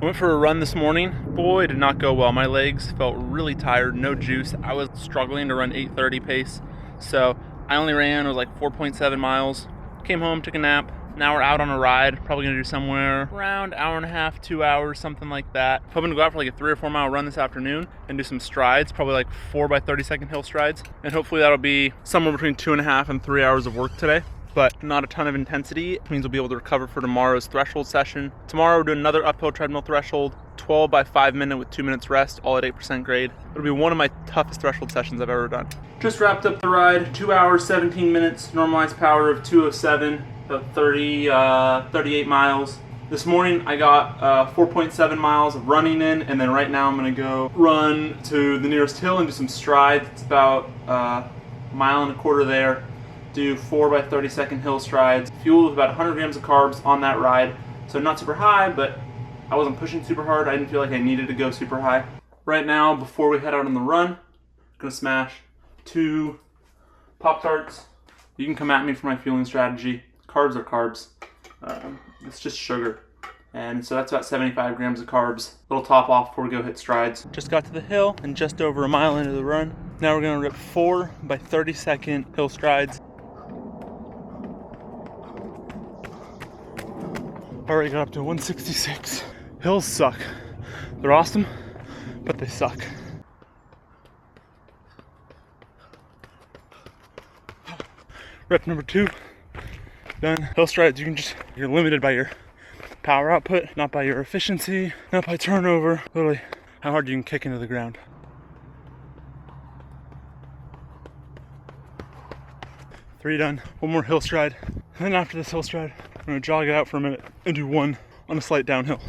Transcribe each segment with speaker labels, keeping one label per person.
Speaker 1: I went for a run this morning. Boy, did not go well. My legs felt really tired, no juice. I was struggling to run 8:30 pace. So I only ran, it was like 4.7 miles. Came home, took a nap. Now we're out on a ride. Probably gonna do somewhere around hour and a half, 2 hours, something like that. Hoping to go out for like a 3 or 4 mile run this afternoon and do some strides, probably like 4 by 30-second hill strides. And hopefully that'll be somewhere between 2.5 and 3 hours of work today, but not a ton of intensity. It means we'll be able to recover for tomorrow's threshold session. Tomorrow we're doing another uphill treadmill threshold, 12 by 5 minute with 2 minutes rest, all at 8% grade. It'll be one of my toughest threshold sessions I've ever done. Just wrapped up the ride, 2 hours, 17 minutes, normalized power of 207, about 38 miles. This morning I got 4.7 miles of running in, and then right now I'm gonna go run to the nearest hill and do some strides. It's about a mile and a quarter there. Do 4 by 30-second hill strides, fueled with about 100 grams of carbs on that ride. So not super high, but I wasn't pushing super hard. I didn't feel like I needed to go super high. Right now, before we head out on the run, I'm gonna smash 2 Pop-Tarts. You can come at me for my fueling strategy. Carbs are carbs. It's just sugar. And so that's about 75 grams of carbs. Little top off before we go hit strides. Just got to the hill and just over a mile into the run. Now we're gonna rip 4 by 30-second hill strides. Already got up to 166. Hills suck. They're awesome, but they suck. Rep number 2, done. Hill strides, you're limited by your power output, not by your efficiency, not by turnover, literally how hard you can kick into the ground. 3 done. 1 more hill stride. And then after this hill stride, I'm gonna jog it out for a minute and do 1 on a slight downhill.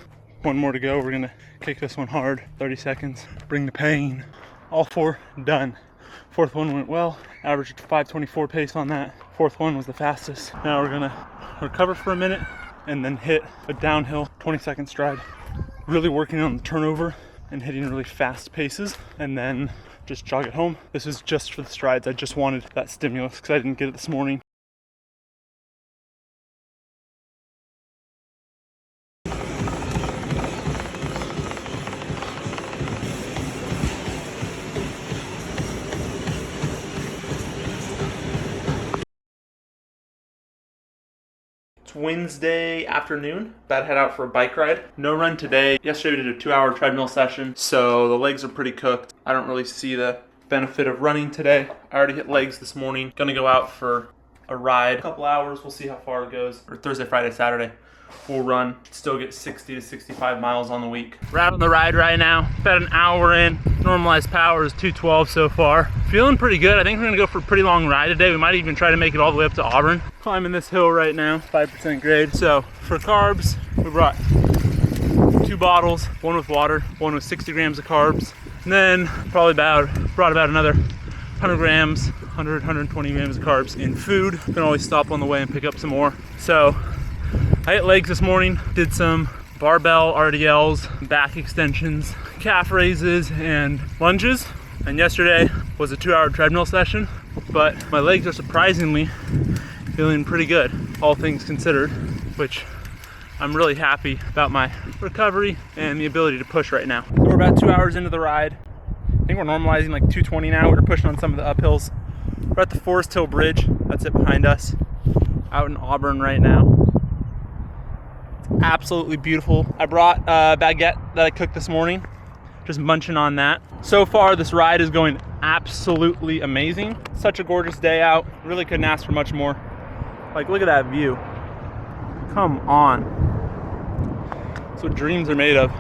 Speaker 1: 1 more to go. We're gonna kick this one hard, 30 seconds, bring the pain. All 4 done. 4th one went well, averaged 5:24 pace on that. 4th one was the fastest. Now we're gonna recover for a minute and then hit a downhill 20-second stride. Really working on the turnover and hitting really fast paces, and then just jog it home. This is just for the strides. I just wanted that stimulus because I didn't get it this morning. Wednesday afternoon, about to head out for a bike ride. No run today. Yesterday we did a 2-hour treadmill session, so the legs are pretty cooked. I don't really see the benefit of running today. I already hit legs this morning. Gonna go out for a ride, a couple hours. We'll see how far it goes. Or Thursday, Friday, Saturday. We'll run, still get 60 to 65 miles on the week. We're out on the ride right now, about an hour in. Normalized power is 212 so far. Feeling pretty good. I think we're gonna go for a pretty long ride today. We might even try to make it all the way up to Auburn. Climbing this hill right now, 5% grade. So for carbs, we brought 2 bottles, 1 with water, 1 with 60 grams of carbs. And then brought about another 100 grams, 120 grams of carbs in food. Can always stop on the way and pick up some more. So I hit legs this morning, did some barbell RDLs, back extensions, calf raises, and lunges. And yesterday was a 2-hour treadmill session, but my legs are surprisingly feeling pretty good, all things considered, which I'm really happy about my recovery and the ability to push right now. So we're about 2 hours into the ride. I think we're normalizing like 220 now. We're pushing on some of the uphills. We're at the Forest Hill Bridge. That's it behind us. Out in Auburn right now. Absolutely beautiful. I brought a baguette that I cooked this morning, just munching on that. So far this ride is going absolutely amazing. Such a gorgeous day out. Really couldn't ask for much more. Like, look at that view. Come on. That's what dreams are made of.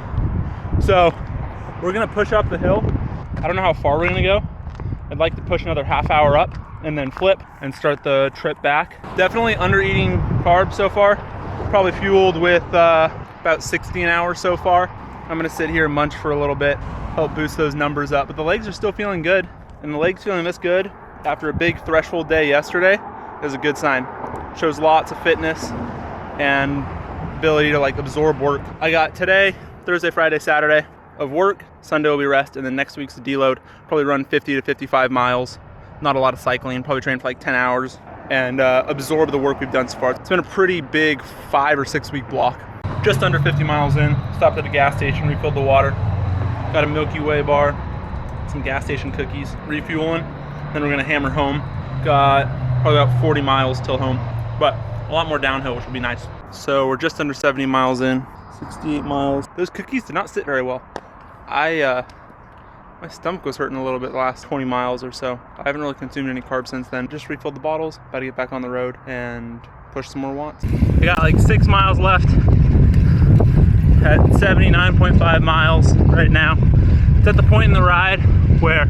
Speaker 1: So we're gonna push up the hill. I don't know how far we're gonna go. I'd like to push another half hour up and then flip and start the trip back. Definitely under eating carbs so far. Probably fueled with about 60 an hour so far. I'm gonna sit here and munch for a little bit, help boost those numbers up. But the legs are still feeling good, and the legs feeling this good after a big threshold day yesterday is a good sign. Shows lots of fitness and ability to like absorb work. I got today, Thursday, Friday, Saturday of work. Sunday will be rest, and then next week's the deload. Probably run 50 to 55 miles. Not a lot of cycling, probably train for like 10 hours and absorb the work we've done so far. It's been a pretty big 5 or 6 week block. Just under 50 miles in, stopped at a gas station, refilled the water. Got a Milky Way bar, some gas station cookies, refueling. Then we're gonna hammer home. Got probably about 40 miles till home, but a lot more downhill, which will be nice. So we're just under 70 miles in, 68 miles. Those cookies did not sit very well. My stomach was hurting a little bit the last 20 miles or so. I haven't really consumed any carbs since then. Just refilled the bottles, about to get back on the road and push some more watts. I got like 6 miles left at 79.5 miles right now. It's at the point in the ride where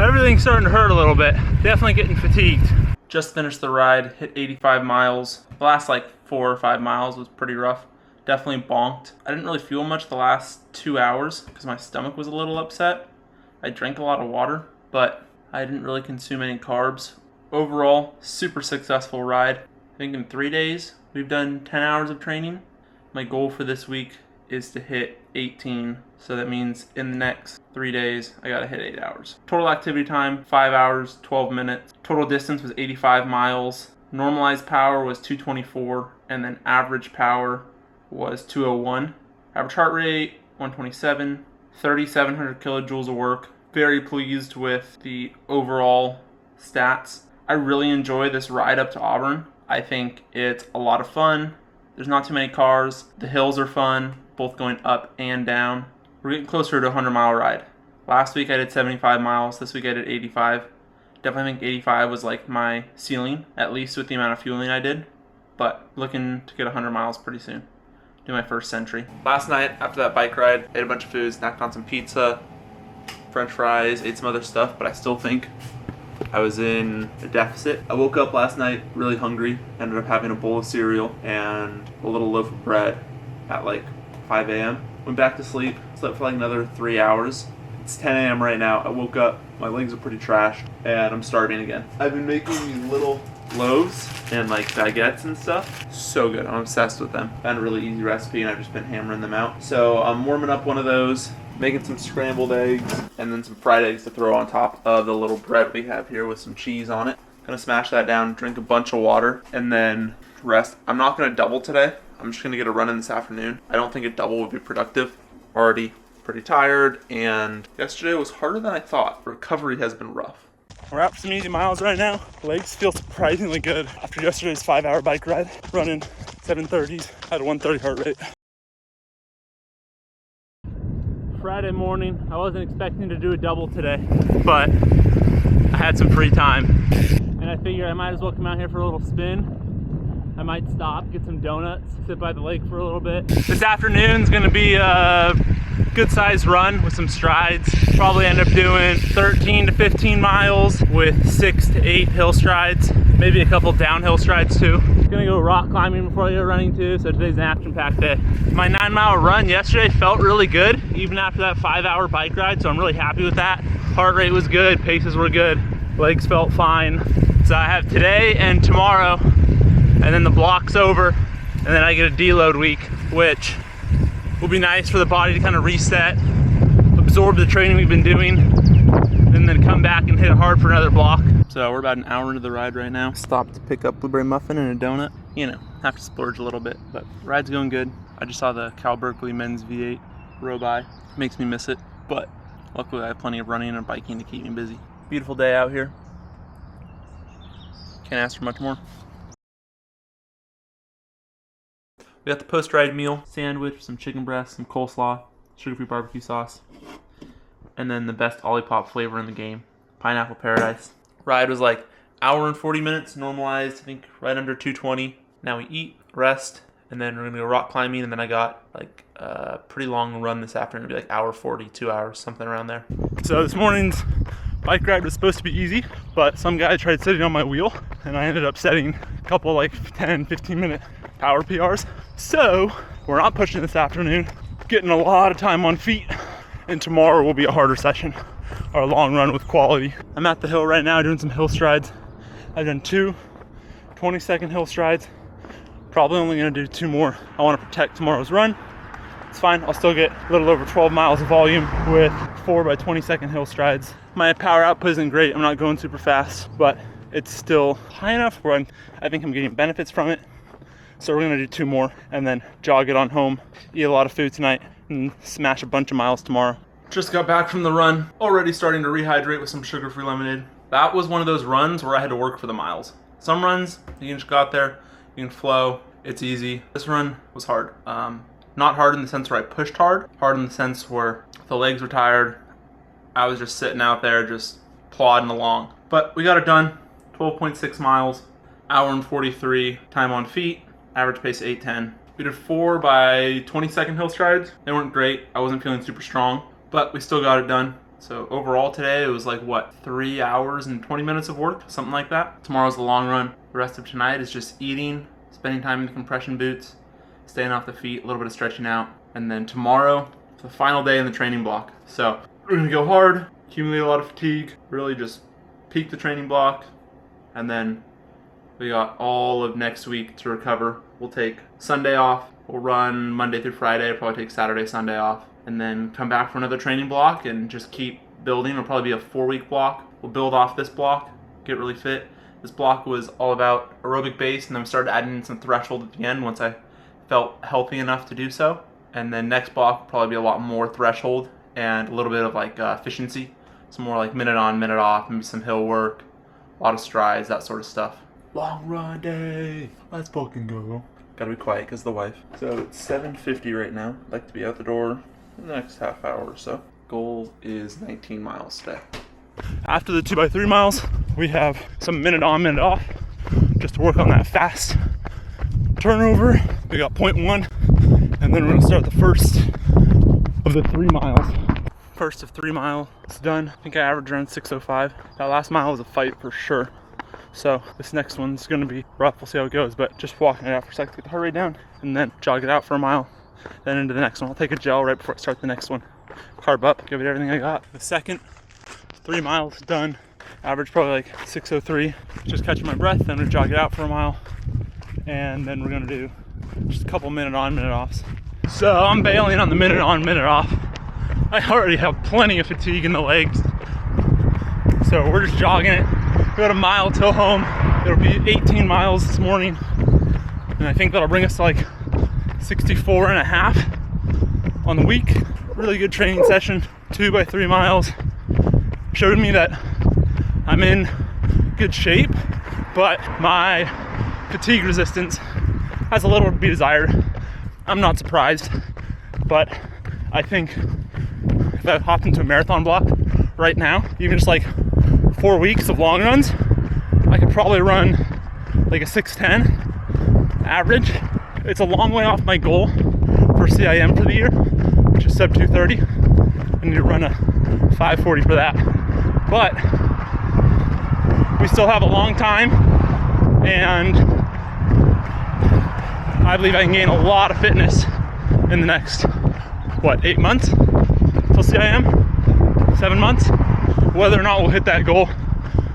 Speaker 1: everything's starting to hurt a little bit. Definitely getting fatigued. Just finished the ride, hit 85 miles. The last like 4 or 5 miles was pretty rough. Definitely bonked. I didn't really feel much the last 2 hours because my stomach was a little upset. I drank a lot of water, but I didn't really consume any carbs. Overall, super successful ride. I think in 3 days, we've done 10 hours of training. My goal for this week is to hit 18. So that means in the next 3 days, I gotta hit 8 hours. Total activity time, 5 hours, 12 minutes. Total distance was 85 miles. Normalized power was 224, and then average power was 201. Average heart rate, 127. 3,700 kilojoules of work. Very pleased with the overall stats. I really enjoy this ride up to Auburn. I think it's a lot of fun. There's not too many cars. The hills are fun, both going up and down. We're getting closer to a 100-mile ride. Last week I did 75 miles. This week I did 85. Definitely think 85 was like my ceiling, at least with the amount of fueling I did. But looking to get 100 miles pretty soon. Do my first century. Last night, after that bike ride, ate a bunch of food, snacked on some pizza, french fries, ate some other stuff, but I still think I was in a deficit. I woke up last night really hungry, ended up having a bowl of cereal and a little loaf of bread at like 5 a.m. Went back to sleep, slept for like another 3 hours. It's 10 a.m. right now. I woke up, my legs are pretty trashed, and I'm starving again. I've been making these little loaves and like baguettes and stuff. So good. I'm obsessed with them. Found a really easy recipe and I've just been hammering them out. So I'm warming up one of those, making some scrambled eggs and then some fried eggs to throw on top of the little bread we have here with some cheese on it. Gonna smash that down, drink a bunch of water, and then rest. I'm not gonna double today. I'm just gonna get a run in this afternoon. I don't think a double would be productive. Already pretty tired, and yesterday was harder than I thought. Recovery has been rough. We're out for some easy miles right now. Legs feel surprisingly good after yesterday's 5-hour bike ride. Running 7:30s at a 130 heart rate. Friday morning, I wasn't expecting to do a double today, but I had some free time. And I figured I might as well come out here for a little spin. I might stop, get some donuts, sit by the lake for a little bit. This afternoon's gonna be a good sized run with some strides. Probably end up doing 13 to 15 miles with 6 to 8 hill strides, maybe a couple downhill strides too. Gonna go rock climbing before I go running too, so today's an action-packed day. My 9-mile run yesterday felt really good, even after that 5-hour bike ride, so I'm really happy with that. Heart rate was good, paces were good, legs felt fine. So I have today and tomorrow, and then the block's over, and then I get a deload week, which will be nice for the body to kind of reset, absorb the training we've been doing, and then come back and hit it hard for another block. So we're about an hour into the ride right now. Stopped to pick up blueberry muffin and a donut. You know, have to splurge a little bit, but ride's going good. I just saw the Cal Berkeley men's V8 row by. Makes me miss it, but luckily I have plenty of running and biking to keep me busy. Beautiful day out here. Can't ask for much more. We got the post-ride meal, sandwich, some chicken breast, some coleslaw, sugar-free barbecue sauce, and then the best Olipop flavor in the game, Pineapple Paradise. Ride was like hour and 40 minutes, normalized, I think right under 220. Now we eat, rest, and then we're gonna go rock climbing, and then I got like a pretty long run this afternoon, it'll be like hour 40, 2 hours, something around there. So this morning's bike ride was supposed to be easy, but some guy tried sitting on my wheel, and I ended up setting a couple like 10, 15 minute power PRs. So we're not pushing this afternoon, getting a lot of time on feet, and tomorrow will be a harder session, our long run with quality. I'm at the hill right now doing some hill strides. I've done 2 20-second hill strides, probably only gonna do 2 more. I wanna protect tomorrow's run. It's fine, I'll still get a little over 12 miles of volume with 4 by 20-second hill strides. My power output isn't great, I'm not going super fast, but it's still high enough where I think I'm getting benefits from it. So we're gonna do 2 more and then jog it on home, eat a lot of food tonight, and smash a bunch of miles tomorrow. Just got back from the run, already starting to rehydrate with some sugar-free lemonade. That was one of those runs where I had to work for the miles. Some runs, you can just go out there, you can flow, it's easy. This run was hard. Not hard in the sense where I pushed hard in the sense where the legs were tired. I was just sitting out there, just plodding along. But we got it done, 12.6 miles, hour and 43, time on feet, average pace 8:10. We did 4 by 20-second hill strides. They weren't great. I wasn't feeling super strong, but we still got it done. So overall today, it was like, what, 3 hours and 20 minutes of work? Something like that. Tomorrow's the long run. The rest of tonight is just eating, spending time in the compression boots, staying off the feet, a little bit of stretching out. And then tomorrow, the final day in the training block. So we're gonna go hard, accumulate a lot of fatigue, really just peak the training block, and then we got all of next week to recover. We'll take Sunday off. We'll run Monday through Friday. Probably take Saturday, Sunday off. And then come back for another training block and just keep building. It'll probably be a 4-week block. We'll build off this block, get really fit. This block was all about aerobic base, and then we started adding in some threshold at the end once I felt healthy enough to do so. And then next block will probably be a lot more threshold and a little bit of like efficiency. Some more like minute on, minute off, maybe some hill work, a lot of strides, that sort of stuff. Long run day. Let's fucking go. Gotta be quiet because the wife. So it's 7:50 right now. I'd like to be out the door in the next half hour or so. Goal is 19 miles today. After the 2x3 miles, we have some minute on, minute off, just to work on that fast turnover. We got 0.1, and then we're gonna start the first of the 3 miles. First of 3 miles done. I think I averaged around 6:05. That last mile was a fight for sure. So this next one's gonna be rough. We'll see how it goes, but just walking it out for a second to get the heart rate down, and then jog it out for a mile, then into the next one. I'll take a gel right before I start the next one. Carb up, give it everything I got. The second 3 miles done. Average probably like 6:03. Just catching my breath, then we'll jog it out for a mile, and then we're gonna do just a couple minute on, minute offs. So I'm bailing on the minute on, minute off. I already have plenty of fatigue in the legs, so we're just jogging it. We got a mile till home. It'll be 18 miles this morning, and I think that'll bring us to like 64 and a half on the week. Really good training session, 2x3 miles. Showed me that I'm in good shape, but my fatigue resistance has a little to be desired. I'm not surprised, but I think if I hopped into a marathon block right now, even just like 4 weeks of long runs, I could probably run like a 6:10 average. It's a long way off my goal for CIM for the year, which is sub 2:30. I need to run a 5:40 for that. But we still have a long time, and I believe I can gain a lot of fitness in the next, 8 months till CIM? 7 months? Whether or not we'll hit that goal,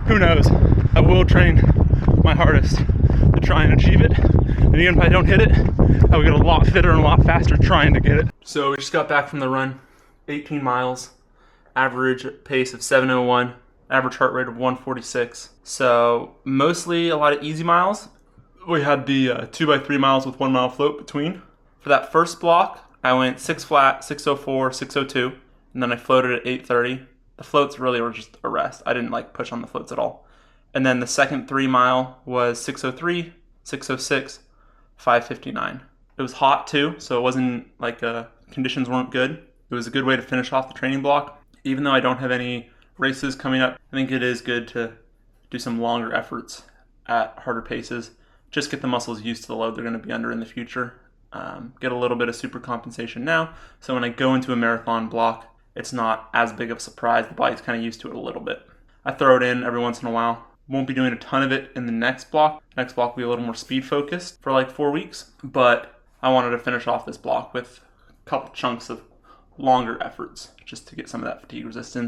Speaker 1: who knows? I will train my hardest to try and achieve it. And even if I don't hit it, I will get a lot fitter and a lot faster trying to get it. So we just got back from the run, 18 miles, average pace of 7:01, average heart rate of 146. So mostly a lot of easy miles. We had the 2x3 miles with 1 mile float between. For that first block, I went 6 flat, 6:04, 6:02, and then I floated at 8:30. The floats really were just a rest. I didn't like push on the floats at all. And then the second 3 mile was 6:03, 6:06, 5:59. It was hot too, so it wasn't like conditions weren't good. It was a good way to finish off the training block. Even though I don't have any races coming up, I think it is good to do some longer efforts at harder paces. Just get the muscles used to the load they're going to be under in the future. Get a little bit of super compensation now, so when I go into a marathon block, it's not as big of a surprise. The body's kind of used to it a little bit. I throw it in every once in a while. Won't be doing a ton of it in the next block. Next block will be a little more speed focused for like 4 weeks, but I wanted to finish off this block with a couple chunks of longer efforts just to get some of that fatigue resistance